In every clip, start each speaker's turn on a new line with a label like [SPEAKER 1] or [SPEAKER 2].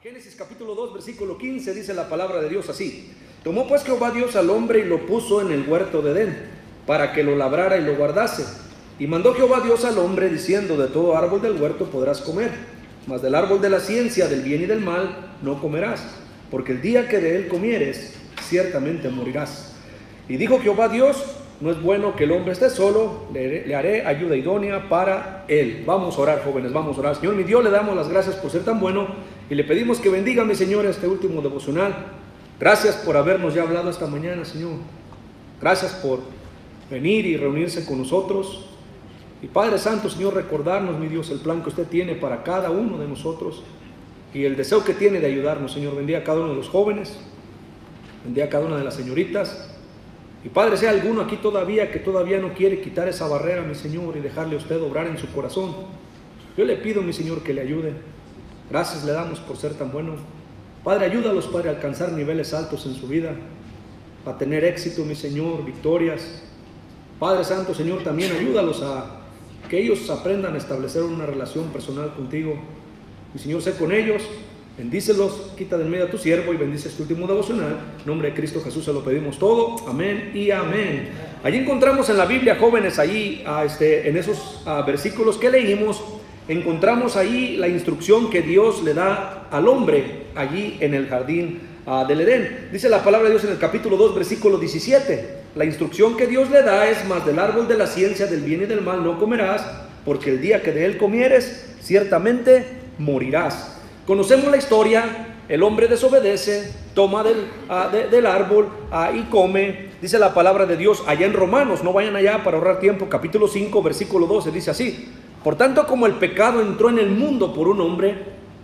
[SPEAKER 1] Génesis capítulo 2, versículo 15, dice la palabra de Dios así: tomó pues Jehová Dios al hombre y lo puso en el huerto de Edén, para que lo labrara y lo guardase. Y mandó Jehová Dios al hombre, diciendo: de todo árbol del huerto podrás comer, mas del árbol de la ciencia del bien y del mal no comerás, porque el día que de él comieres, ciertamente morirás. Y dijo Jehová Dios: no es bueno que el hombre esté solo, le haré ayuda idónea para él. Vamos a orar, jóvenes, vamos a orar. Señor mi Dios, le damos las gracias por ser tan bueno y le pedimos que bendiga, mi Señor, este último devocional. Gracias por habernos ya hablado esta mañana, Señor. Gracias por venir y reunirse con nosotros. Y Padre Santo, Señor, recordarnos, mi Dios, el plan que usted tiene para cada uno de nosotros y el deseo que tiene de ayudarnos, Señor. Bendiga a cada uno de los jóvenes, bendiga a cada una de las señoritas. Y Padre, sea alguno aquí todavía que todavía no quiere quitar esa barrera, mi Señor, y dejarle a usted obrar en su corazón. Yo le pido, mi Señor, que le ayude. Gracias le damos por ser tan bueno. Padre, ayúdalos, Padre, a alcanzar niveles altos en su vida, a tener éxito, mi Señor, victorias. Padre Santo, Señor, también ayúdalos a que ellos aprendan a establecer una relación personal contigo. Mi Señor, sé con ellos. Bendícelos, quita del medio a tu siervo y bendice este último devocional. En nombre de Cristo Jesús se lo pedimos todo. Amén y amén. Allí encontramos en la Biblia, jóvenes, allí en esos versículos que leímos, encontramos ahí la instrucción que Dios le da al hombre allí en el jardín del Edén. Dice la palabra de Dios en el capítulo 2, versículo 17. La instrucción que Dios le da es: mas del árbol de la ciencia del bien y del mal no comerás, porque el día que de él comieres, ciertamente morirás. Conocemos la historia. El hombre desobedece, toma del árbol y come. Dice la palabra de Dios allá en Romanos, no vayan allá para ahorrar tiempo, capítulo 5, versículo 12, dice así: por tanto, como el pecado entró en el mundo por un hombre,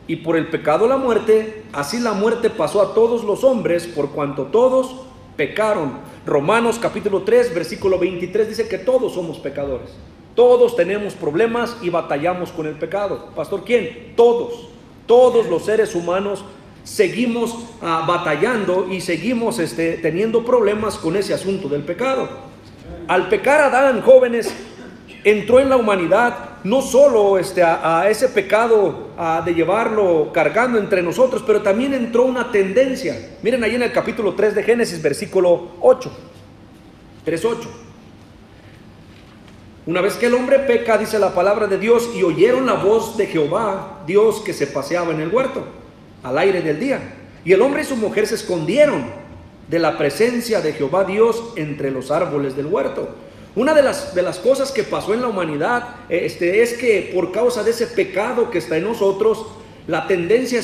[SPEAKER 1] y por el pecado la muerte, así la muerte pasó a todos los hombres, por cuanto todos pecaron. Romanos capítulo 3, versículo 23 dice que todos somos pecadores. Todos tenemos problemas y batallamos con el pecado. Pastor, ¿quién? Todos los seres humanos seguimos batallando y seguimos teniendo problemas con ese asunto del pecado. Al pecar Adán, jóvenes, entró en la humanidad no solo a ese pecado de llevarlo cargando entre nosotros, pero también entró una tendencia. Miren ahí en el capítulo 3 de Génesis, versículo 8, 3:8. Una vez que el hombre peca, dice la palabra de Dios, y oyeron la voz de Jehová, Dios, que se paseaba en el huerto, al aire del día. Y el hombre y su mujer se escondieron de la presencia de Jehová Dios entre los árboles del huerto. Una de las cosas que pasó en la humanidad es que por causa de ese pecado que está en nosotros, la tendencia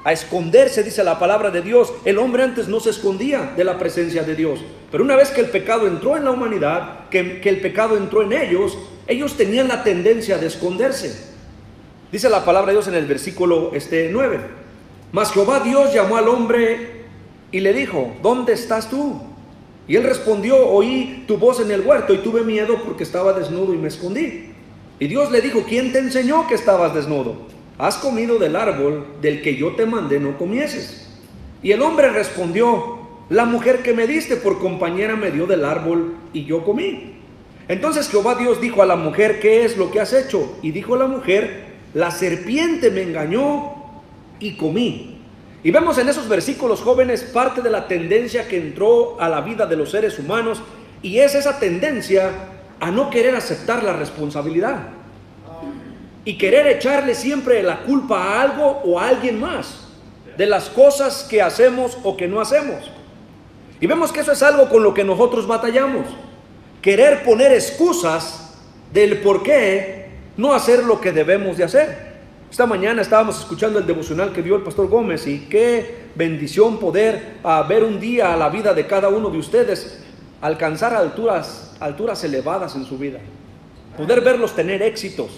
[SPEAKER 1] a esconderse, dice la palabra de Dios. El hombre antes no se escondía de la presencia de Dios, pero una vez que el pecado entró en la humanidad, que el pecado entró en ellos tenían la tendencia de esconderse. Dice la palabra de Dios en el versículo 9: mas Jehová Dios llamó al hombre y le dijo: ¿dónde estás tú? Y él respondió: oí tu voz en el huerto y tuve miedo porque estaba desnudo y me escondí. Y Dios le dijo: ¿quién te enseñó que estabas desnudo? Has comido del árbol del que yo te mandé no comieses. Y el hombre respondió: la mujer que me diste por compañera me dio del árbol y yo comí. Entonces Jehová Dios dijo a la mujer: ¿qué es lo que has hecho? Y dijo la mujer: la serpiente me engañó y comí. Y vemos en esos versículos, jóvenes, parte de la tendencia que entró a la vida de los seres humanos, y es esa tendencia a no querer aceptar la responsabilidad y querer echarle siempre la culpa a algo o a alguien más de las cosas que hacemos o que no hacemos. Y vemos que eso es algo con lo que nosotros batallamos: querer poner excusas del por qué no hacer lo que debemos de hacer. Esta mañana estábamos escuchando el devocional que dio el pastor Gómez, y qué bendición poder ver un día a la vida de cada uno de ustedes alcanzar alturas elevadas en su vida, poder verlos tener éxitos.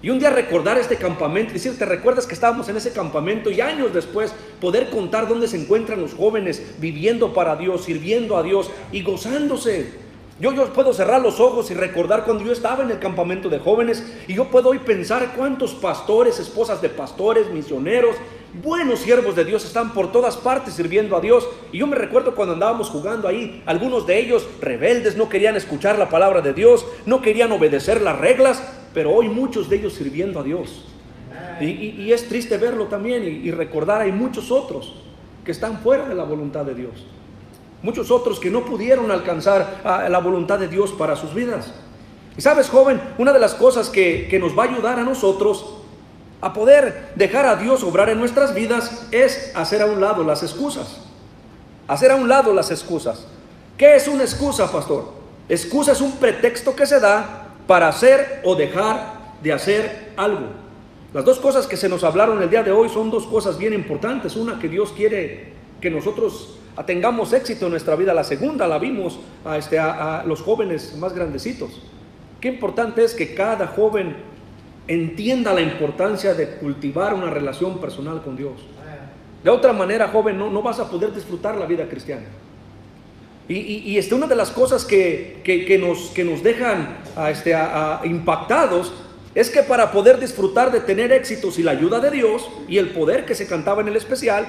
[SPEAKER 1] Y un día recordar este campamento y decir: ¿te recuerdas que estábamos en ese campamento? Y años después poder contar dónde se encuentran los jóvenes viviendo para Dios, sirviendo a Dios y gozándose. Yo puedo cerrar los ojos y recordar cuando yo estaba en el campamento de jóvenes, y yo puedo hoy pensar cuántos pastores, esposas de pastores, misioneros, buenos siervos de Dios están por todas partes sirviendo a Dios. Y yo me recuerdo cuando andábamos jugando ahí, algunos de ellos rebeldes, no querían escuchar la palabra de Dios, no querían obedecer las reglas, pero hoy muchos de ellos sirviendo a Dios. Y es triste verlo también y recordar, hay muchos otros que están fuera de la voluntad de Dios. Muchos otros que no pudieron alcanzar la voluntad de Dios para sus vidas. Y sabes, joven, una de las cosas que nos va a ayudar a nosotros a poder dejar a Dios obrar en nuestras vidas es hacer a un lado las excusas. Hacer a un lado las excusas. ¿Qué es una excusa, pastor? Excusa es un pretexto que se da para hacer o dejar de hacer algo. Las dos cosas que se nos hablaron el día de hoy son dos cosas bien importantes. Una, que Dios quiere que nosotros tengamos éxito en nuestra vida. La segunda la vimos a los jóvenes más grandecitos. Qué importante es que cada joven entienda la importancia de cultivar una relación personal con Dios. De otra manera, joven, no vas a poder disfrutar la vida cristiana. Y una de las cosas que nos dejan impactados es que para poder disfrutar de tener éxitos y la ayuda de Dios y el poder que se cantaba en el especial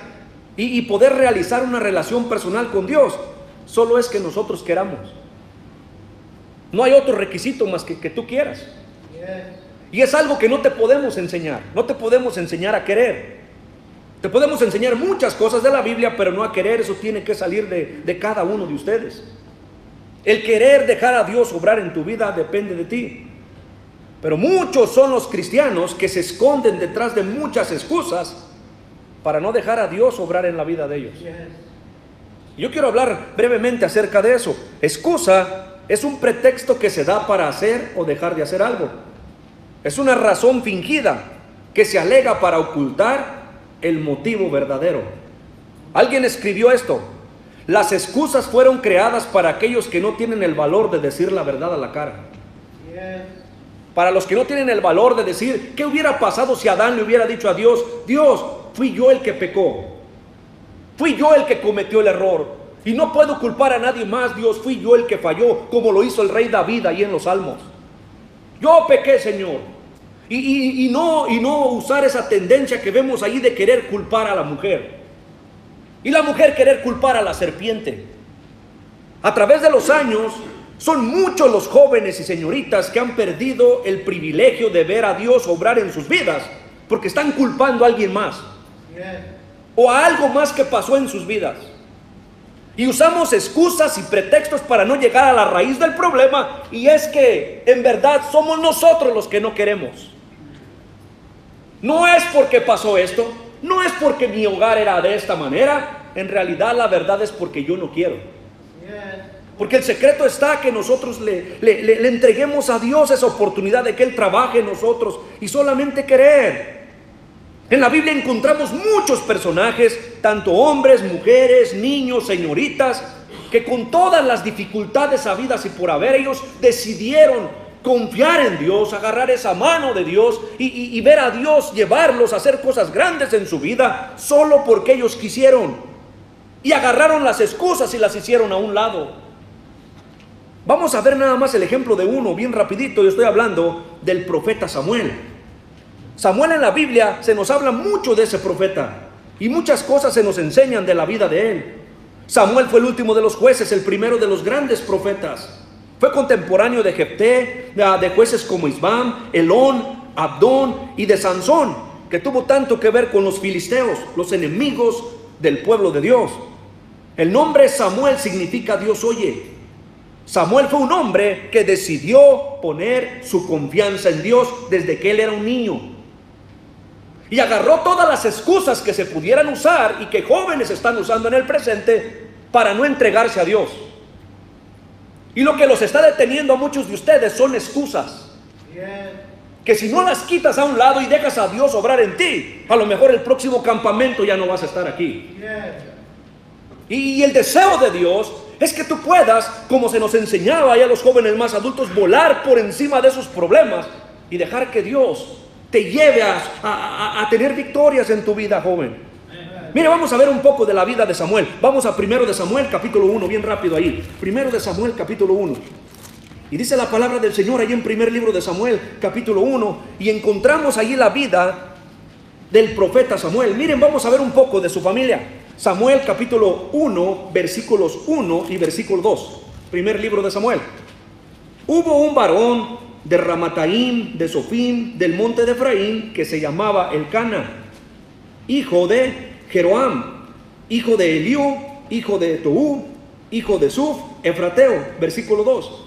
[SPEAKER 1] y poder realizar una relación personal con Dios, solo es que nosotros queramos. No hay otro requisito más que tú quieras. Y es algo que no te podemos enseñar. No te podemos enseñar a querer. Te podemos enseñar muchas cosas de la Biblia, pero no a querer. Eso tiene que salir de cada uno de ustedes. El querer dejar a Dios obrar en tu vida depende de ti. Pero muchos son los cristianos que se esconden detrás de muchas excusas para no dejar a Dios obrar en la vida de ellos. Yo quiero hablar brevemente acerca de eso. Excusa es un pretexto que se da para hacer o dejar de hacer algo. Es una razón fingida que se alega para ocultar el motivo verdadero. Alguien escribió esto: las excusas fueron creadas para aquellos que no tienen el valor de decir la verdad a la cara. Para los que no tienen el valor de decir, ¿qué hubiera pasado si Adán le hubiera dicho a Dios: Dios, fui yo el que pecó, fui yo el que cometió el error, y no puedo culpar a nadie más, Dios, fui yo el que falló, como lo hizo el rey David ahí en los Salmos. Yo pequé, Señor. Y no usar esa tendencia que vemos ahí de querer culpar a la mujer. Y la mujer querer culpar a la serpiente. A través de los años, son muchos los jóvenes y señoritas que han perdido el privilegio de ver a Dios obrar en sus vidas, porque están culpando a alguien más. O a algo más que pasó en sus vidas. Y usamos excusas y pretextos para no llegar a la raíz del problema, y es que en verdad somos nosotros los que no queremos. No es porque pasó esto, no es porque mi hogar era de esta manera, en realidad la verdad es porque yo no quiero. Porque el secreto está que nosotros le entreguemos a Dios esa oportunidad de que Él trabaje en nosotros y solamente querer. En la Biblia encontramos muchos personajes, tanto hombres, mujeres, niños, señoritas, que con todas las dificultades habidas y por haber, ellos decidieron confiar en Dios, agarrar esa mano de Dios y ver a Dios llevarlos a hacer cosas grandes en su vida, solo porque ellos quisieron. Y agarraron las excusas y las hicieron a un lado. Vamos a ver nada más el ejemplo de uno, bien rapidito. Yo estoy hablando del profeta Samuel. Samuel en la Biblia se nos habla mucho de ese profeta y muchas cosas se nos enseñan de la vida de él. Samuel fue el último de los jueces, el primero de los grandes profetas. Fue contemporáneo de Jefté, de jueces como Isbam, Elón, Abdón y de Sansón, que tuvo tanto que ver con los filisteos, los enemigos del pueblo de Dios. El nombre Samuel significa Dios oye. Samuel fue un hombre que decidió poner su confianza en Dios desde que él era un niño. Y agarró todas las excusas que se pudieran usar y que jóvenes están usando en el presente para no entregarse a Dios. Y lo que los está deteniendo a muchos de ustedes son excusas. Que si no las quitas a un lado y dejas a Dios obrar en ti, a lo mejor el próximo campamento ya no vas a estar aquí. Y el deseo de Dios es que tú puedas, como se nos enseñaba ya a los jóvenes más adultos, volar por encima de esos problemas y dejar que Dios te lleve a tener victorias en tu vida, joven. Mire, vamos a ver un poco de la vida de Samuel. Vamos a 1 de Samuel capítulo 1, bien rápido ahí. 1 de Samuel capítulo 1. Y dice la palabra del Señor ahí en primer libro de Samuel capítulo 1. Y encontramos allí la vida del profeta Samuel. Miren, vamos a ver un poco de su familia. Samuel capítulo 1, versículos 1 y versículo 2. Primer libro de Samuel. Hubo un varón de Ramataim, de Sofim, del monte de Efraín, que se llamaba Elcana, hijo de Jeroam, hijo de Eliú, hijo de Toú, hijo de Suf, Efrateo. Versículo 2.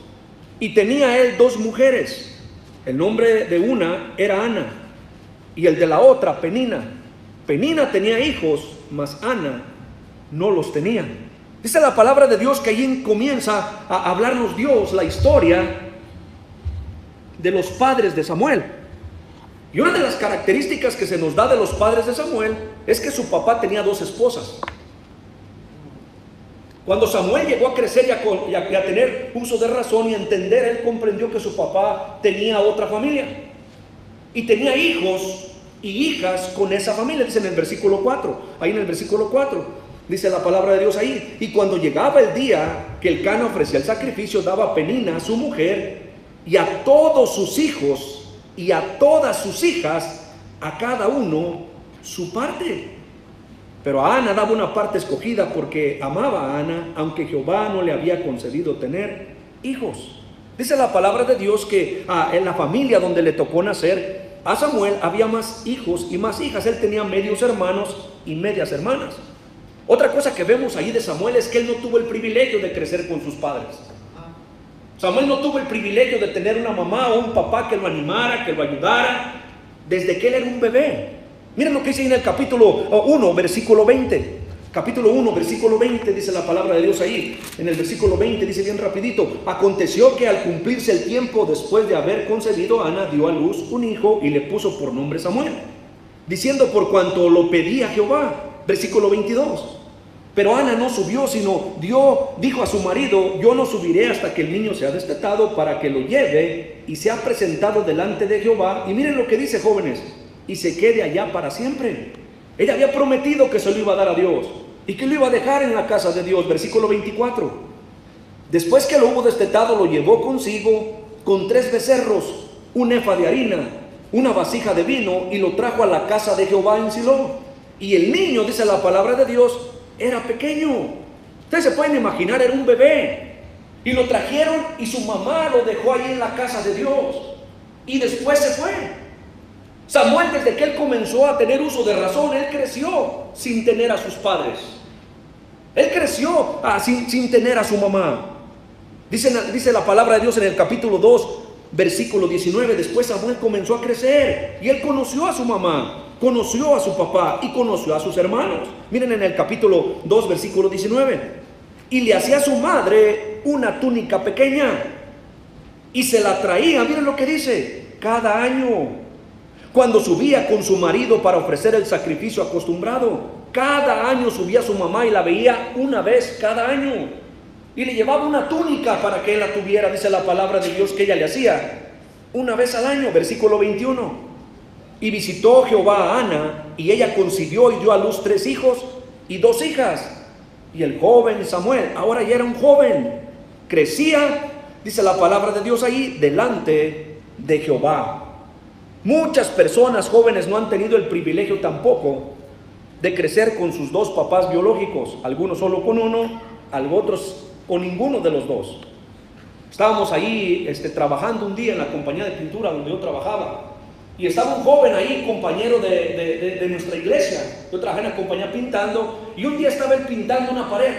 [SPEAKER 1] Y tenía él 2 mujeres. El nombre de una era Ana, y el de la otra Penina. Penina tenía hijos, mas Ana no los tenía. Dice la palabra de Dios que allí comienza a hablarnos Dios la historia de los padres de Samuel. Y una de las características que se nos da de los padres de Samuel es que su papá tenía 2 esposas. Cuando Samuel llegó a crecer y a tener uso de razón y entender, él comprendió que su papá tenía otra familia y tenía hijos y hijas con esa familia. Dice en el versículo 4, ahí en el versículo 4, dice la palabra de Dios ahí: y cuando llegaba el día que Elcana ofrecía el sacrificio, daba a Penina, su mujer, y a todos sus hijos y a todas sus hijas, a cada uno su parte. Pero a Ana daba una parte escogida porque amaba a Ana, aunque Jehová no le había concedido tener hijos. Dice la palabra de Dios que en la familia donde le tocó nacer a Samuel había más hijos y más hijas. Él tenía medios hermanos y medias hermanas. Otra cosa que vemos ahí de Samuel es que él no tuvo el privilegio de crecer con sus padres. Samuel no tuvo el privilegio de tener una mamá o un papá que lo animara, que lo ayudara, desde que él era un bebé. Miren lo que dice en el capítulo 1, versículo 20. Capítulo 1, versículo 20, dice la palabra de Dios ahí. En el versículo 20 dice bien rapidito: aconteció que al cumplirse el tiempo, después de haber concebido, Ana dio a luz un hijo y le puso por nombre Samuel, diciendo: por cuanto lo pedía Jehová. Versículo 22. Pero Ana no subió, sino dijo a su marido: yo no subiré hasta que el niño sea destetado, para que lo lleve y sea presentado delante de Jehová. Y miren lo que dice, jóvenes: y se quede allá para siempre. Ella había prometido que se lo iba a dar a Dios y que lo iba a dejar en la casa de Dios. Versículo 24. Después que lo hubo destetado, lo llevó consigo con 3 becerros, un efa de harina, una vasija de vino, y lo trajo a la casa de Jehová en Silo. Y el niño, dice la palabra de Dios, era pequeño. Ustedes se pueden imaginar, era un bebé. Y lo trajeron y su mamá lo dejó ahí en la casa de Dios. Y después se fue. Samuel, desde que él comenzó a tener uso de razón, él creció sin tener a sus padres. Él creció sin tener a su mamá. Dice la palabra de Dios en el capítulo 2, versículo 19. Después Samuel comenzó a crecer y él conoció a su mamá, conoció a su papá y conoció a sus hermanos. Miren en el capítulo 2, versículo 19. Y le hacía a su madre una túnica pequeña y se la traía, miren lo que dice, cada año. Cuando subía con su marido para ofrecer el sacrificio acostumbrado, cada año subía su mamá y la veía una vez cada año. Y le llevaba una túnica para que él la tuviera. Dice la palabra de Dios que ella le hacía una vez al año. Versículo 21. Y visitó Jehová a Ana, y ella concibió y dio a luz 3 hijos y 2 hijas. Y el joven Samuel, ahora ya era un joven, crecía, dice la palabra de Dios ahí, delante de Jehová. Muchas personas jóvenes no han tenido el privilegio tampoco de crecer con sus 2 papás biológicos. Algunos solo con uno, otros con ninguno de los 2. Estábamos ahí trabajando un día en la compañía de pintura donde yo trabajaba. Y estaba un joven ahí, compañero de nuestra iglesia. Yo trabajé en la compañía pintando, y un día estaba él pintando una pared,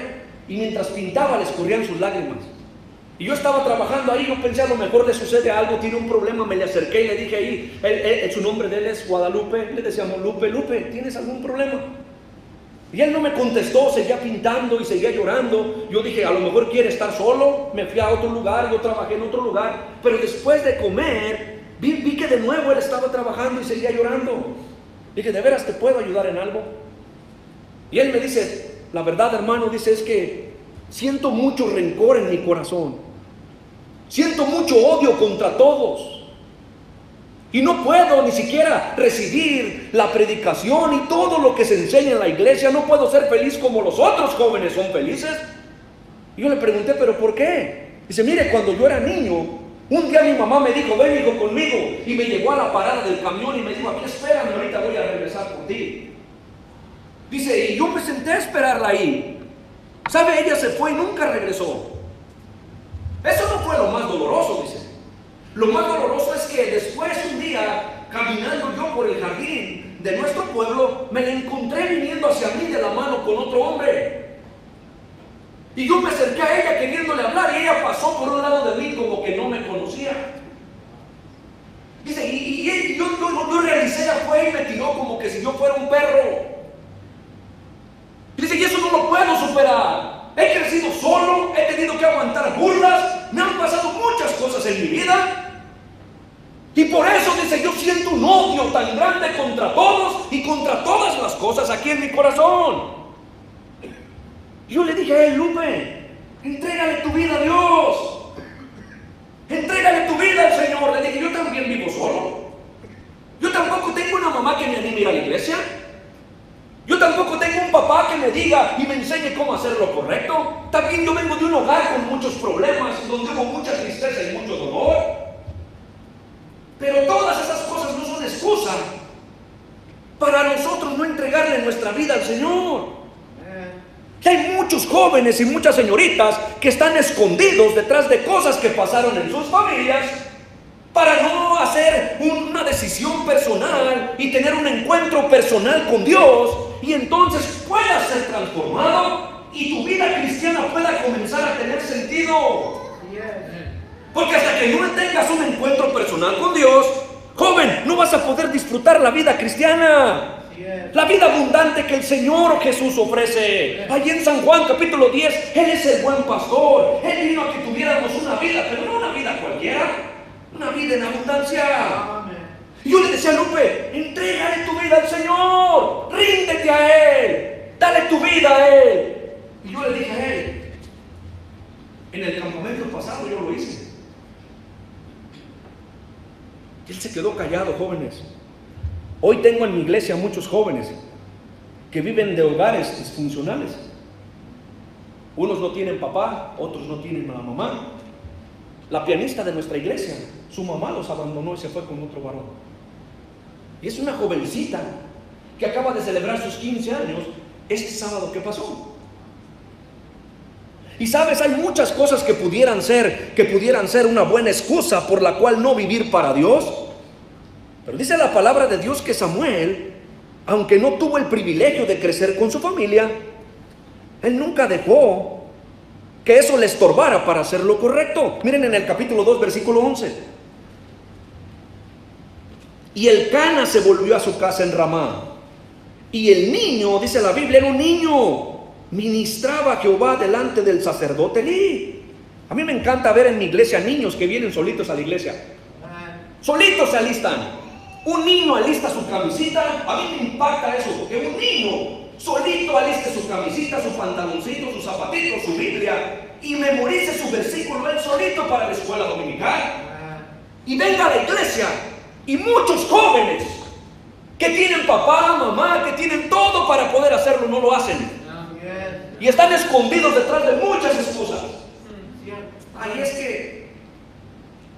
[SPEAKER 1] y mientras pintaba le escurrían sus lágrimas. Y yo estaba trabajando ahí, yo pensé, a lo mejor le sucede algo, tiene un problema. Me le acerqué y le dije ahí, su nombre de él es Guadalupe, le decíamos: Lupe, ¿tienes algún problema? Y él no me contestó, seguía pintando y seguía llorando. Yo dije, a lo mejor quiere estar solo. Me fui a otro lugar, yo trabajé en otro lugar. Pero después de comer, vi que de nuevo él estaba trabajando y seguía llorando. Dije, ¿de veras te puedo ayudar en algo? Y él me dice, la verdad, hermano, dice, es que siento mucho rencor en mi corazón. Siento mucho odio contra todos. Y no puedo ni siquiera recibir la predicación y todo lo que se enseña en la iglesia. No puedo ser feliz como los otros jóvenes son felices. Y yo le pregunté, ¿pero por qué? Dice, mire, cuando yo era niño, un día mi mamá me dijo, ven hijo conmigo. Y me llevó a la parada del camión y me dijo, aquí espérame, ahorita voy a regresar por ti. Dice, y yo me senté a esperarla ahí. ¿Sabe? Ella se fue y nunca regresó. Eso no fue lo más doloroso, dice. Lo más doloroso es que después un día, caminando yo por el jardín de nuestro pueblo, me la encontré viniendo hacia mí de la mano con otro hombre. Y yo me acerqué a ella queriéndole hablar y ella pasó por un lado de mí como que no me conocía. Dice, y yo realicé, ella fue y me tiró como que si yo fuera un perro. Y dice, y eso no lo puedo superar. He crecido solo, he tenido que aguantar burlas, me han pasado muchas cosas en mi vida. Y por eso, dice, yo siento un odio tan grande contra todos y contra todas las cosas aquí en mi corazón. Yo le dije a él, Lupe, entrégale tu vida a Dios. Entrégale tu vida al Señor. Le dije, yo también vivo solo. Yo tampoco tengo una mamá que me anime a ir a la iglesia. Yo tampoco tengo un papá que me diga y me enseñe cómo hacer lo correcto. También yo vengo de un hogar con muchos problemas, donde hubo mucha tristeza y mucho dolor. Pero todas esas cosas no son excusa para nosotros no entregarle nuestra vida al Señor. Que hay muchos jóvenes y muchas señoritas que están escondidos detrás de cosas que pasaron en sus familias para no hacer una decisión personal y tener un encuentro personal con Dios, y entonces puedas ser transformado y tu vida cristiana pueda comenzar a tener sentido. Porque hasta que no tengas un encuentro personal con Dios, joven, no vas a poder disfrutar la vida cristiana. La vida abundante que el Señor Jesús ofrece. Allí en San Juan capítulo 10, Él es el buen pastor. Él vino a que tuviéramos una vida, pero no una vida cualquiera, una vida en abundancia. Y yo le decía a Lupe, entrégale tu vida al Señor, ríndete a Él, dale tu vida a Él. Y yo le dije a él, en el campamento pasado yo lo hice. Él se quedó callado, jóvenes. Hoy tengo en mi iglesia muchos jóvenes que viven de hogares disfuncionales. Unos no tienen papá, otros no tienen a la mamá. La pianista de nuestra iglesia, su mamá los abandonó y se fue con otro varón. Y es una jovencita que acaba de celebrar sus 15 años este sábado que pasó. Y sabes, hay muchas cosas que pudieran ser una buena excusa por la cual no vivir para Dios. Pero dice la palabra de Dios que Samuel, aunque no tuvo el privilegio de crecer con su familia, él nunca dejó que eso le estorbara para hacer lo correcto. Miren en el capítulo 2, versículo 11. Y Elcana se volvió a su casa en Ramá. Y el niño, dice la Biblia, era un niño, ministraba a Jehová delante del sacerdote Elí. A mí me encanta ver en mi iglesia niños que vienen solitos a la iglesia. Solitos se alistan. Un niño alista su camisita. A mí me impacta eso, que un niño solito aliste su camisita, su pantaloncito, sus zapatitos, su Biblia, y memorice su versículo él solito para la escuela dominical. Y venga a la iglesia. Y muchos jóvenes que tienen papá, mamá, que tienen todo para poder hacerlo, no lo hacen. Y están escondidos detrás de muchas excusas.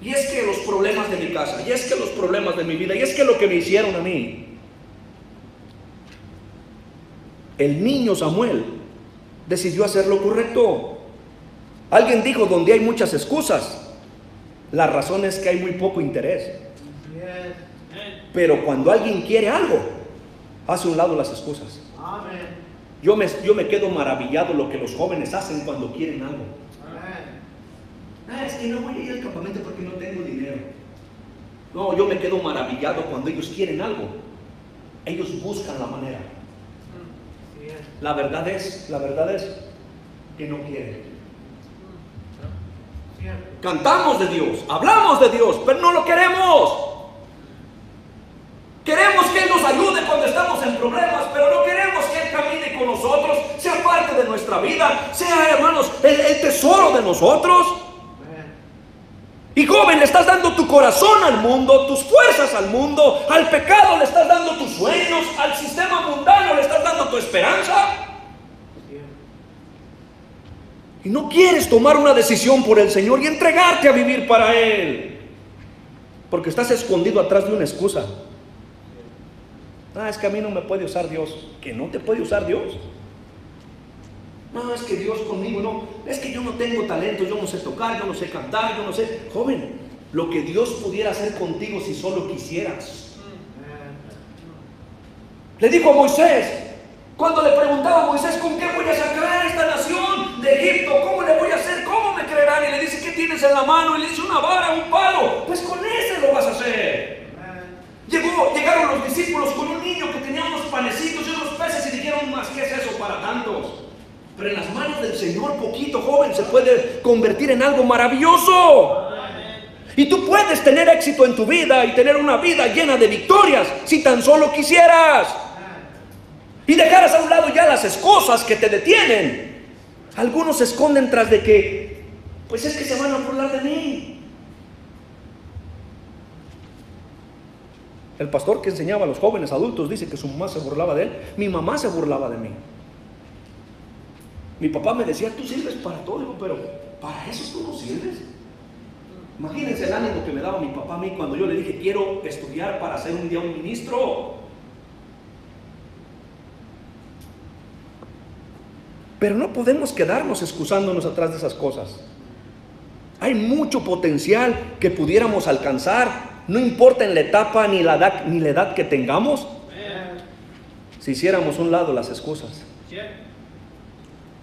[SPEAKER 1] Y es que los problemas de mi casa, y es que los problemas de mi vida, y es que lo que me hicieron a mí. El niño Samuel decidió hacer lo correcto. Alguien dijo, donde hay muchas excusas, la razón es que hay muy poco interés. Pero cuando alguien quiere algo, hace a un lado las excusas. Yo me quedo maravillado lo que los jóvenes hacen cuando quieren algo. Es que no voy a ir al campamento porque no tengo dinero. No, yo me quedo maravillado cuando ellos quieren algo. Ellos buscan la manera. La verdad es que no quieren. Cantamos de Dios, hablamos de Dios, pero no lo queremos. Queremos que Él nos ayude cuando estamos en problemas, pero no queremos que Él camine con nosotros, sea parte de nuestra vida, sea, hermanos, el tesoro de nosotros. Y joven, le estás dando tu corazón al mundo, tus fuerzas al mundo, al pecado le estás dando tus sueños, al sistema mundano le estás dando tu esperanza. Y no quieres tomar una decisión por el Señor y entregarte a vivir para Él, porque estás escondido atrás de una excusa. Es que a mí no me puede usar Dios. ¿Que no te puede usar Dios? No, es que Dios conmigo no. Es que yo no tengo talento, yo no sé tocar, yo no sé cantar, yo no sé. Joven, lo que Dios pudiera hacer contigo si solo quisieras. Le dijo a Moisés, cuando le preguntaba a Moisés, ¿con qué voy a sacar a esta nación de Egipto? ¿Cómo le voy a hacer? ¿Cómo me creerán? Y le dice, ¿qué tienes en la mano? Y le dice, una vara, un palo. Pues con ese lo vas a hacer. Llegaron los discípulos con un niño que tenía unos panecitos y unos peces y dijeron, más, ¿qué es eso para tantos? Pero en las manos del Señor, poquito, joven, se puede convertir en algo maravilloso. Y tú puedes tener éxito en tu vida y tener una vida llena de victorias si tan solo quisieras. Y dejaras a un lado ya las excusas que te detienen. Algunos se esconden tras de que, pues es que se van a burlar de mí. El pastor que enseñaba a los jóvenes adultos dice que su mamá se burlaba de él. Mi mamá se burlaba de mí. Mi papá me decía, tú sirves para todo. Digo, pero ¿para eso tú no sirves? Imagínense el ánimo que me daba mi papá a mí cuando yo le dije, quiero estudiar para ser un día un ministro. Pero no podemos quedarnos excusándonos atrás de esas cosas. Hay mucho potencial que pudiéramos alcanzar. No importa en la etapa ni la edad que tengamos, si hiciéramos a un lado las excusas.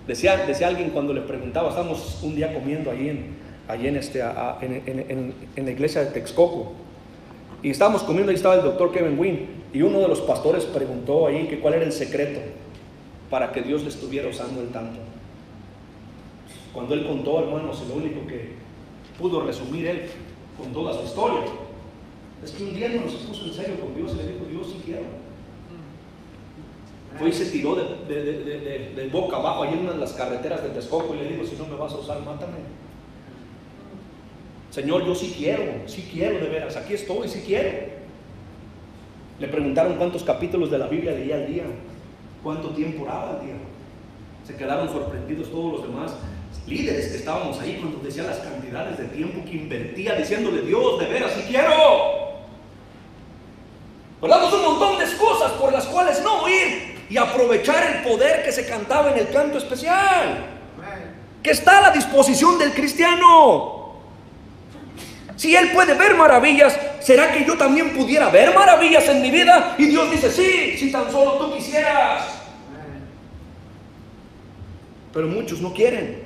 [SPEAKER 1] Decía alguien cuando le preguntaba, estábamos un día comiendo allí en la iglesia de Texcoco, y estábamos comiendo, ahí estaba el doctor Kevin Wynn, y uno de los pastores preguntó ahí que cuál era el secreto para que Dios le estuviera usando el tanto. Cuando él contó, hermanos, lo único que pudo resumir él con toda su historia es que un día no se puso en serio con Dios y le dijo, Dios, si quiero. Fue y se tiró de boca abajo ahí en una de las carreteras de Texcoco y le dijo, si no me vas a usar, mátame. Señor, yo sí quiero de veras, aquí estoy, sí quiero. Le preguntaron cuántos capítulos de la Biblia leía al día, cuánto tiempo oraba al día. Se quedaron sorprendidos todos los demás líderes que estábamos ahí cuando decía las cantidades de tiempo que invertía diciéndole, Dios, de veras, sí quiero. Hablamos un montón de excusas por las cuales no ir y aprovechar el poder que se cantaba en el canto especial, que está a la disposición del cristiano. Si él puede ver maravillas, ¿será que yo también pudiera ver maravillas en mi vida? Y Dios dice, sí, si tan solo tú quisieras. Pero muchos no quieren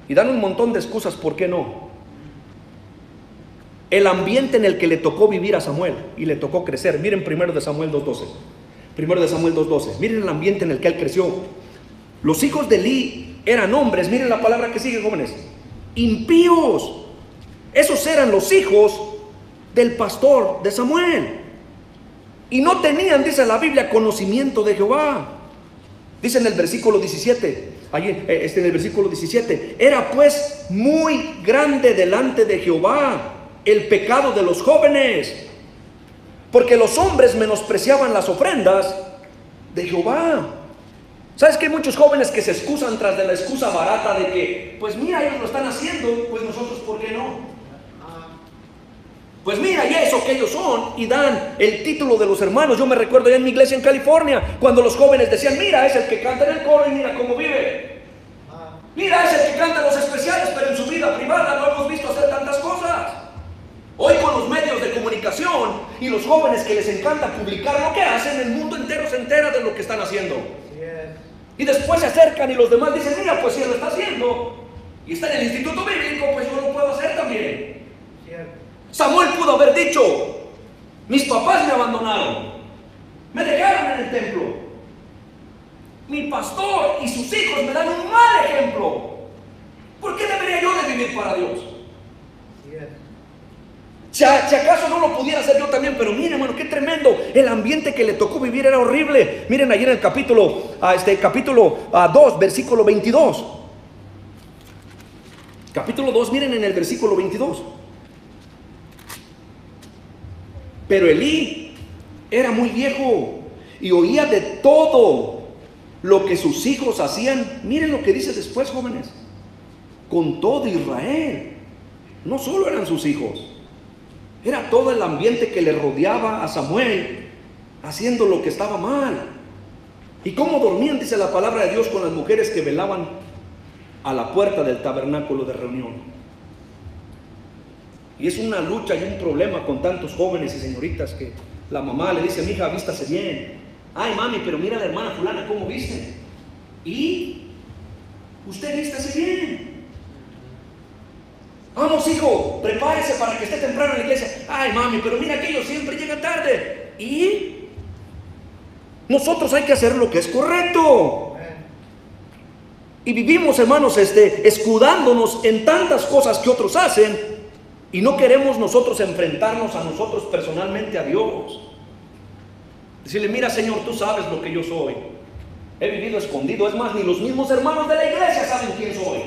[SPEAKER 1] y dan un montón de excusas. ¿Por qué no? El ambiente en el que le tocó vivir a Samuel y le tocó crecer. Miren 1 Samuel 2:12. 1 Samuel 2:12. Miren el ambiente en el que él creció. Los hijos de Eli eran hombres. Miren la palabra que sigue, jóvenes. Impíos. Esos eran los hijos del pastor de Samuel. Y no tenían, dice la Biblia, conocimiento de Jehová. Dice en el versículo 17. En el versículo 17. Era pues muy grande delante de Jehová el pecado de los jóvenes, porque los hombres menospreciaban las ofrendas de Jehová. ¿Sabes que hay muchos jóvenes que se excusan tras de la excusa barata de que, pues mira, ellos lo están haciendo, pues nosotros, ¿por qué no? Pues mira, y eso que ellos son, y dan el título de los hermanos. Yo me recuerdo ya en mi iglesia en California, cuando los jóvenes decían, mira, es el que canta en el coro y mira cómo vive. Mira, es el que canta los especiales, pero en su vida privada no hemos visto hacer tantas cosas. Hoy con los medios de comunicación y los jóvenes que les encanta publicar lo que hacen, el mundo entero se entera de lo que están haciendo. Y después se acercan y los demás dicen, mira, pues si él lo está haciendo y está en el instituto bíblico, pues yo lo puedo hacer también. Samuel pudo haber dicho, mis papás me abandonaron, me dejaron en el templo, mi pastor y sus hijos me dan un mal ejemplo. ¿Por qué debería yo de vivir para Dios? Si acaso no lo pudiera hacer yo también. Pero miren, hermano, qué tremendo. El ambiente que le tocó vivir era horrible. Miren allí en el capítulo 2, versículo 22. Capítulo 2, miren en el versículo 22. Pero Elí era muy viejo y oía de todo lo que sus hijos hacían. Miren lo que dice después, jóvenes. Con todo Israel. No solo eran sus hijos, era todo el ambiente que le rodeaba a Samuel haciendo lo que estaba mal. ¿Y cómo dormían? Dice la palabra de Dios, con las mujeres que velaban a la puerta del tabernáculo de reunión. Y es una lucha y un problema con tantos jóvenes y señoritas que la mamá le dice: mija, vístase bien. Ay, mami, pero mira a la hermana fulana cómo viste. Y usted vístase bien. Vamos, hijo, prepárese para que esté temprano en la iglesia. Ay, mami, pero mira que ellos siempre llegan tarde. Y nosotros hay que hacer lo que es correcto. Y vivimos, hermanos, escudándonos en tantas cosas que otros hacen, y no queremos nosotros enfrentarnos a nosotros personalmente a Dios. Decirle: mira, Señor, tú sabes lo que yo soy. He vivido escondido. Es más, ni los mismos hermanos de la iglesia saben quién soy.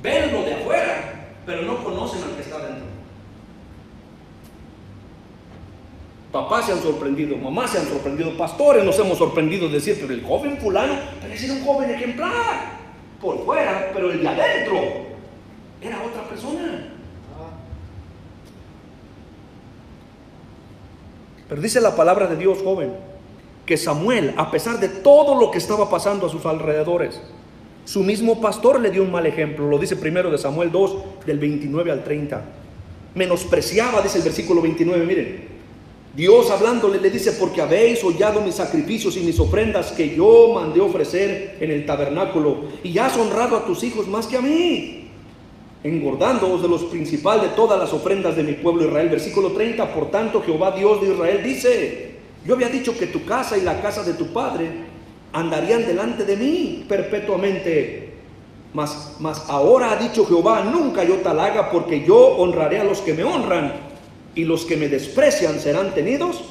[SPEAKER 1] Ven lo de afuera, pero no conocen al que está dentro. Papás se han sorprendido, mamás se han sorprendido, pastores nos hemos sorprendido de decir: pero el joven fulano parece un joven ejemplar por fuera, pero el de adentro era otra persona. Pero dice la palabra de Dios, joven, que Samuel, a pesar de todo lo que estaba pasando a sus alrededores, su mismo pastor le dio un mal ejemplo. Lo dice primero de Samuel 2, del 29 al 30. Menospreciaba, dice el versículo 29, miren. Dios hablándole le dice: porque habéis hollado mis sacrificios y mis ofrendas que yo mandé ofrecer en el tabernáculo, y has honrado a tus hijos más que a mí, engordándoos de los principales de todas las ofrendas de mi pueblo Israel. Versículo 30, por tanto Jehová Dios de Israel dice: yo había dicho que tu casa y la casa de tu padre andarían delante de mí perpetuamente, mas ahora ha dicho Jehová: nunca yo tal haga, porque yo honraré a los que me honran, y los que me desprecian serán tenidos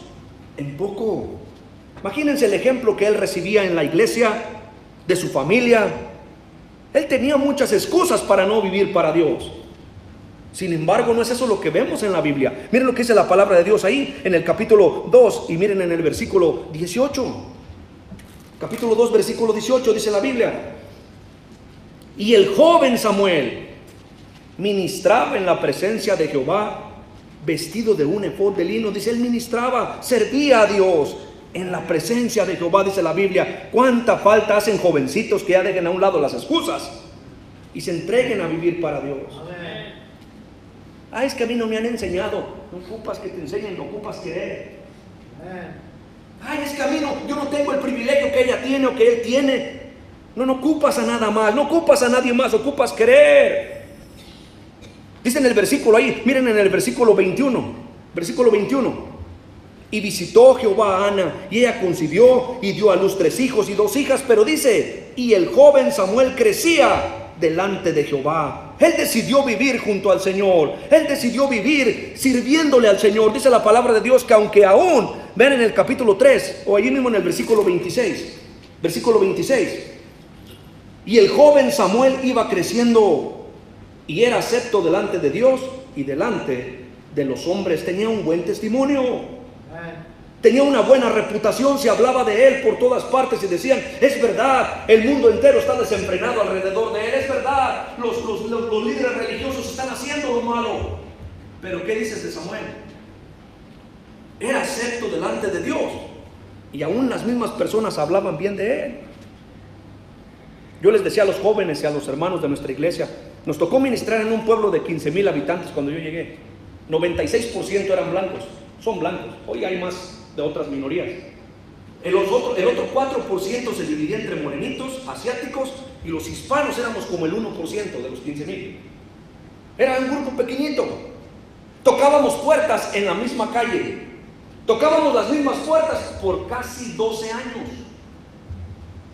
[SPEAKER 1] en poco. Imagínense el ejemplo que él recibía en la iglesia, de su familia. Él tenía muchas excusas para no vivir para Dios. Sin embargo, no es eso lo que vemos en la Biblia. Miren lo que dice la palabra de Dios ahí en el capítulo 2, y miren en el versículo 18. Capítulo 2, versículo 18, dice la Biblia: y el joven Samuel ministraba en la presencia de Jehová vestido de un efod de lino. Dice, él ministraba, servía a Dios en la presencia de Jehová, dice la Biblia. Cuánta falta hacen jovencitos que ya dejen a un lado las excusas y se entreguen a vivir para Dios. Amén. Es que a mí no me han enseñado. No ocupas que te enseñen, no ocupas querer. Amén. Es que a mí yo no tengo el privilegio que ella tiene o que él tiene. No ocupas a nada más, no ocupas a nadie más, ocupas querer. Dice en el versículo ahí, miren en el versículo 21, y visitó Jehová a Ana, y ella concibió y dio a luz 3 hijos y 2 hijas, pero dice, y el joven Samuel crecía delante de Jehová. Él decidió vivir junto al Señor, él decidió vivir sirviéndole al Señor. Dice la palabra de Dios que aunque aún, vean en el capítulo 3, o allí mismo en el versículo 26, y el joven Samuel iba creciendo y era acepto delante de Dios y delante de los hombres. Tenía un buen testimonio, tenía una buena reputación, se hablaba de él por todas partes y decían, es verdad, el mundo entero está desenfrenado alrededor de él, es verdad, los líderes religiosos están haciendo lo malo. Pero ¿qué dices de Samuel? Era acepto delante de Dios, y aún las mismas personas hablaban bien de él. Yo les decía a los jóvenes y a los hermanos de nuestra iglesia, nos tocó ministrar en un pueblo de 15,000 habitantes cuando yo llegué. 96% eran blancos, son blancos. Hoy hay más de otras minorías. El otro 4% se dividía entre morenitos, asiáticos, y los hispanos éramos como el 1% de los 15,000. Era un grupo pequeñito. Tocábamos puertas en la misma calle. Tocábamos las mismas puertas por casi 12 años.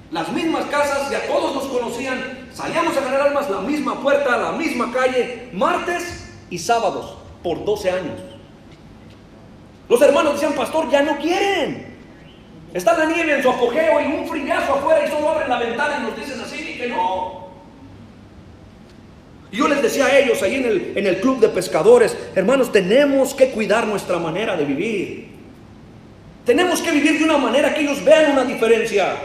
[SPEAKER 1] Las mismas casas, ya todos nos conocían. Salíamos a ganar almas, la misma puerta, la misma calle, martes y sábados, por 12 años. Los hermanos decían, pastor, ya no quieren. Está la nieve en su apogeo y un frillazo afuera y solo abren la ventana y nos dicen así y que no. Y yo les decía a ellos ahí en el club de pescadores, hermanos, tenemos que cuidar nuestra manera de vivir. Tenemos que vivir de una manera que ellos vean una diferencia.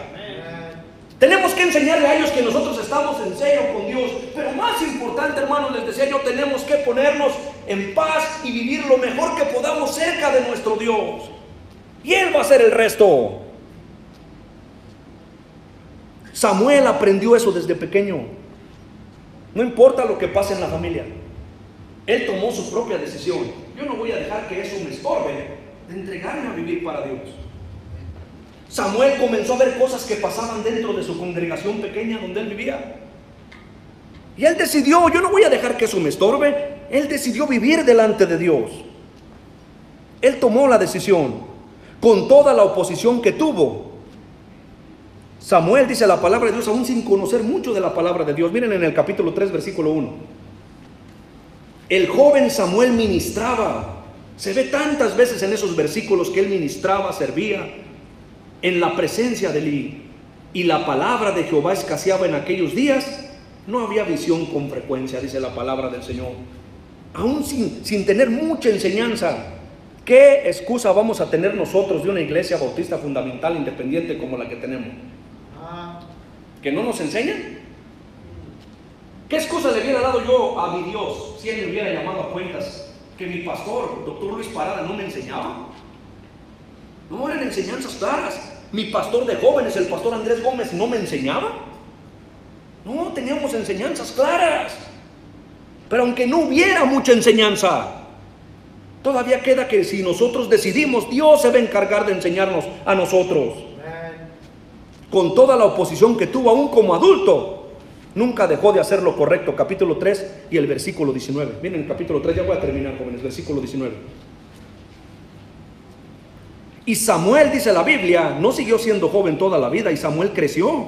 [SPEAKER 1] Tenemos que enseñarle a ellos que nosotros estamos en serio con Dios. Pero más importante, hermanos, les decía yo, tenemos que ponernos en paz y vivir lo mejor que podamos cerca de nuestro Dios. Y Él va a hacer el resto. Samuel aprendió eso desde pequeño. No importa lo que pase en la familia. Él tomó su propia decisión. Yo no voy a dejar que eso me estorbe de entregarme a vivir para Dios. Samuel comenzó a ver cosas que pasaban dentro de su congregación pequeña donde él vivía. Y él decidió, yo no voy a dejar que eso me estorbe. Él decidió vivir delante de Dios. Él tomó la decisión con toda la oposición que tuvo. Samuel, dice la palabra de Dios, aún sin conocer mucho de la palabra de Dios. Miren en el capítulo 3, versículo 1. El joven Samuel ministraba. Se ve tantas veces en esos versículos que él ministraba, servía en la presencia de Elí. Y la palabra de Jehová escaseaba en aquellos días. No había visión con frecuencia, dice la palabra del Señor. Aún sin tener mucha enseñanza. ¿Qué excusa vamos a tener nosotros de una iglesia bautista fundamental independiente como la que tenemos? ¿Que no nos enseñan? ¿Qué excusa le hubiera dado yo a mi Dios si Él me hubiera llamado a cuentas que mi pastor, doctor Luis Parada, no me enseñaba? No, eran enseñanzas claras. Mi pastor de jóvenes, el pastor Andrés Gómez, no me enseñaba. No, teníamos enseñanzas claras. Pero aunque no hubiera mucha enseñanza, todavía queda que si nosotros decidimos, Dios se va a encargar de enseñarnos a nosotros. Con toda la oposición que tuvo aún como adulto, nunca dejó de hacer lo correcto. Capítulo 3 y el versículo 19. Miren, el capítulo 3, ya voy a terminar, jóvenes, versículo 19. Y Samuel, dice la Biblia, no siguió siendo joven toda la vida, y Samuel creció.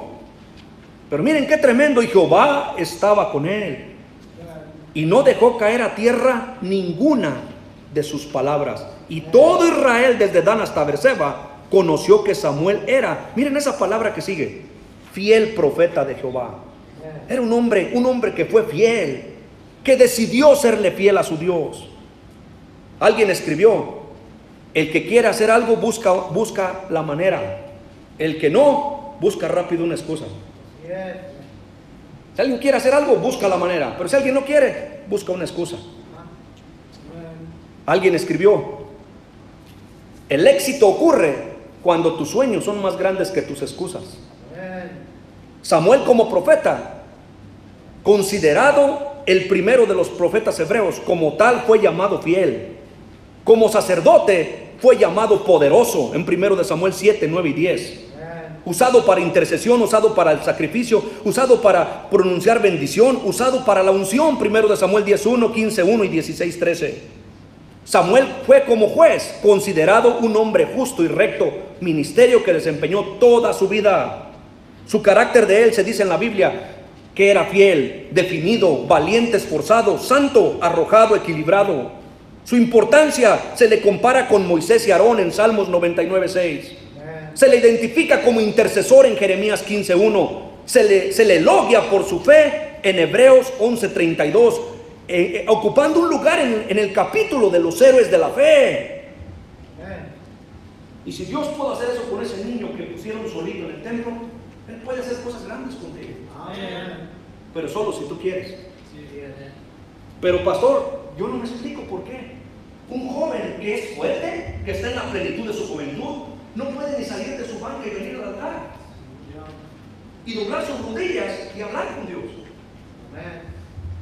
[SPEAKER 1] Pero miren qué tremendo, y Jehová estaba con él, y no dejó caer a tierra ninguna de sus palabras. Y todo Israel, desde Dan hasta Beerseba, conoció que Samuel era, miren esa palabra que sigue, fiel profeta de Jehová. Era un hombre que fue fiel, que decidió serle fiel a su Dios. Alguien escribió: el que quiere hacer algo busca la manera, el que no, busca rápido una excusa. Si alguien quiere hacer algo, busca la manera, pero si alguien no quiere, busca una excusa. Alguien escribió: el éxito ocurre cuando tus sueños son más grandes que tus excusas. Samuel, como profeta, considerado el primero de los profetas hebreos, como tal fue llamado fiel. Como sacerdote fue llamado poderoso en 1 Samuel 7, 9 y 10. Usado para intercesión, usado para el sacrificio, usado para pronunciar bendición, usado para la unción. 1 Samuel 10:1, 15:1 y 16:13. Samuel fue como juez considerado un hombre justo y recto, ministerio que desempeñó toda su vida. Su carácter de él se dice en la Biblia que era fiel, definido, valiente, esforzado, santo, arrojado, equilibrado. Su importancia se le compara con Moisés y Aarón en Salmos 99:6. Se le identifica como intercesor en Jeremías 15:1. Se le elogia por su fe en Hebreos 11:32, ocupando un lugar en el capítulo de los héroes de la fe. Y si Dios pudo hacer eso con ese niño que pusieron solito en el templo, Él puede hacer cosas grandes contigo. Pero solo si tú quieres. Pero pastor, yo no me explico por qué. Un joven que es fuerte, que está en la plenitud de su juventud, no puede ni salir de su banca y venir al altar y doblar sus rodillas y hablar con Dios.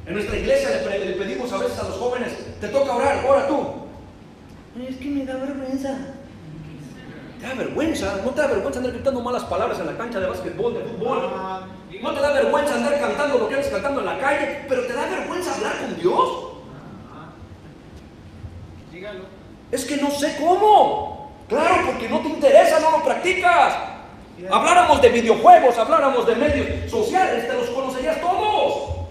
[SPEAKER 1] En nuestra iglesia le pedimos a veces a los jóvenes: te toca orar, ora tú. Es que me da vergüenza. ¿Te da vergüenza? ¿No te da vergüenza andar gritando malas palabras en la cancha de básquetbol, de fútbol? ¿No te da vergüenza andar cantando lo que andas cantando en la calle? ¿Pero te da vergüenza hablar con Dios? Dígalo. Es que no sé cómo. Claro, porque no te interesa, no lo practicas. Habláramos de videojuegos, habláramos de medios sociales, te los conocerías todos.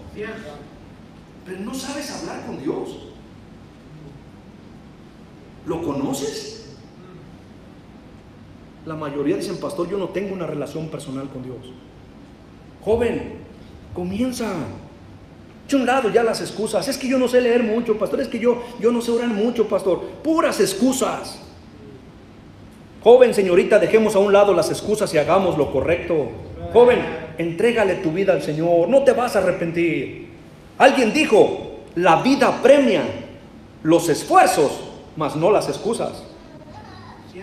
[SPEAKER 1] Pero no sabes hablar con Dios. ¿Lo conoces? La mayoría dicen: pastor, yo no tengo una relación personal con Dios. Joven, comienza. Echa a un lado ya las excusas. Es que yo no sé leer mucho, pastor. Es que yo no sé orar mucho, pastor. Puras excusas. Joven, señorita, dejemos a un lado las excusas y hagamos lo correcto. Joven, entrégale tu vida al Señor. No te vas a arrepentir. Alguien dijo: la vida premia los esfuerzos, mas no las excusas.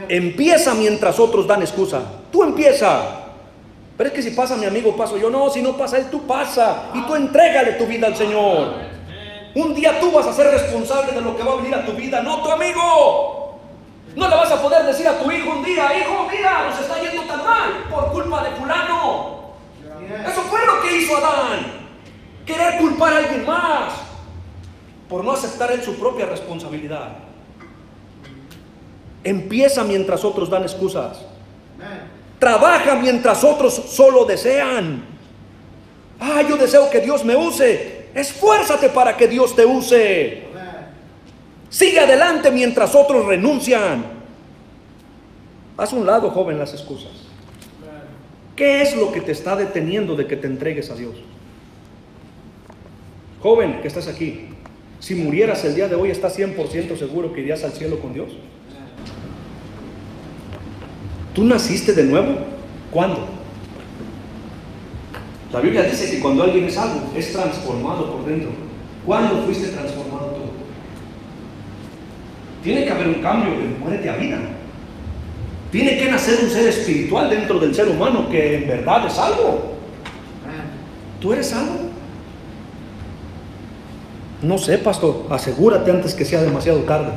[SPEAKER 1] Empieza mientras otros dan excusa. Tú empieza. Pero es que si pasa mi amigo, paso yo. No, si no pasa él, tú pasa. Y tú entrégale tu vida al Señor. Un día tú vas a ser responsable de lo que va a venir a tu vida, no tu amigo. No le vas a poder decir a tu hijo un día: hijo, mira, nos está yendo tan mal por culpa de fulano. Eso fue lo que hizo Adán, querer culpar a alguien más por no aceptar él su propia responsabilidad. Empieza mientras otros dan excusas. Trabaja mientras otros solo desean. Yo deseo que Dios me use. Esfuérzate para que Dios te use. Sigue adelante mientras otros renuncian. Haz a un lado, joven, las excusas. ¿Qué es lo que te está deteniendo de que te entregues a Dios? Joven que estás aquí, si murieras el día de hoy, ¿estás 100% seguro que irías al cielo con Dios? ¿Tú naciste de nuevo? ¿Cuándo? La Biblia dice que cuando alguien es salvo, es transformado por dentro. ¿Cuándo fuiste transformado tú? Tiene que haber un cambio de muerte a vida. Tiene que nacer un ser espiritual dentro del ser humano que en verdad es salvo. ¿Tú eres salvo? No sé, pastor. Asegúrate antes que sea demasiado tarde.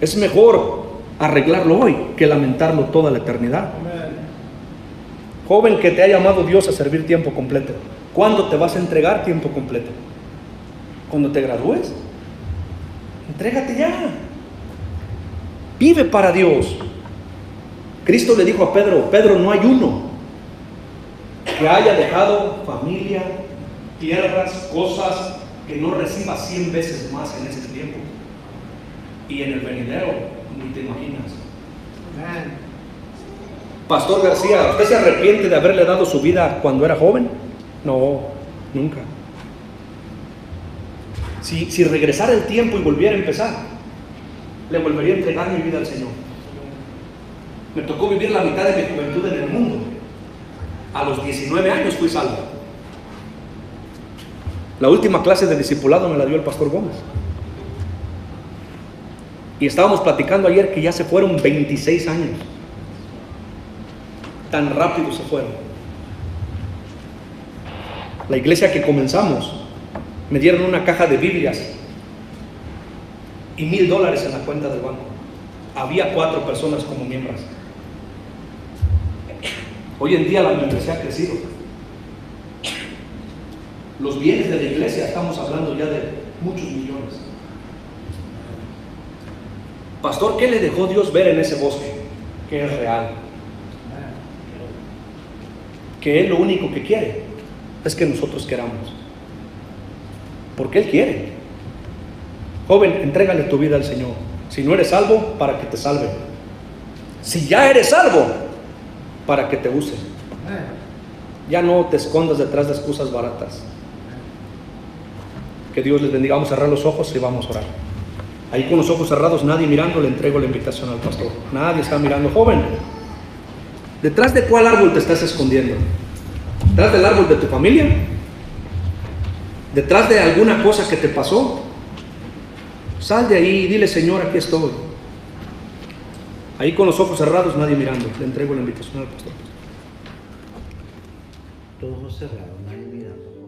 [SPEAKER 1] Es mejor arreglarlo hoy que lamentarlo toda la eternidad. Joven que te ha llamado Dios a servir tiempo completo, ¿cuándo te vas a entregar tiempo completo? ¿Cuando te gradúes? Entrégate ya. Vive para Dios. Cristo le dijo a Pedro: Pedro, no hay uno que haya dejado familia, tierras, cosas, que no reciba 100 veces más en ese tiempo. Y en el venidero, ni te imaginas. Pastor García, ¿usted se arrepiente de haberle dado su vida cuando era joven? No, nunca. Si regresara el tiempo y volviera a empezar, le volvería a entregar mi vida al Señor. Me tocó vivir la mitad de mi juventud en el mundo. A los 19 años fui salvo. La última clase de discipulado me la dio el pastor Gómez. Y estábamos platicando ayer que ya se fueron 26 años. Tan rápido se fueron. La iglesia que comenzamos, me dieron una caja de Biblias y $1,000 en la cuenta del banco. Había 4 personas como miembros. Hoy en día la membresía ha crecido. Los bienes de la iglesia, estamos hablando ya de muchos millones. Pastor, ¿qué le dejó Dios ver en ese bosque? Que es real. Que Él lo único que quiere es que nosotros queramos. Porque Él quiere. Joven, entrégale tu vida al Señor. Si no eres salvo, para que te salve. Si ya eres salvo, para que te use. Ya no te escondas detrás de excusas baratas. Que Dios les bendiga. Vamos a cerrar los ojos y vamos a orar. Ahí con los ojos cerrados, nadie mirando, le entrego la invitación al pastor. Nadie está mirando. Joven, ¿detrás de cuál árbol te estás escondiendo? ¿Detrás del árbol de tu familia? ¿Detrás de alguna cosa que te pasó? Sal de ahí y dile: Señor, aquí estoy. Ahí con los ojos cerrados, nadie mirando, le entrego la invitación al pastor.
[SPEAKER 2] Todos cerrados, nadie mirando.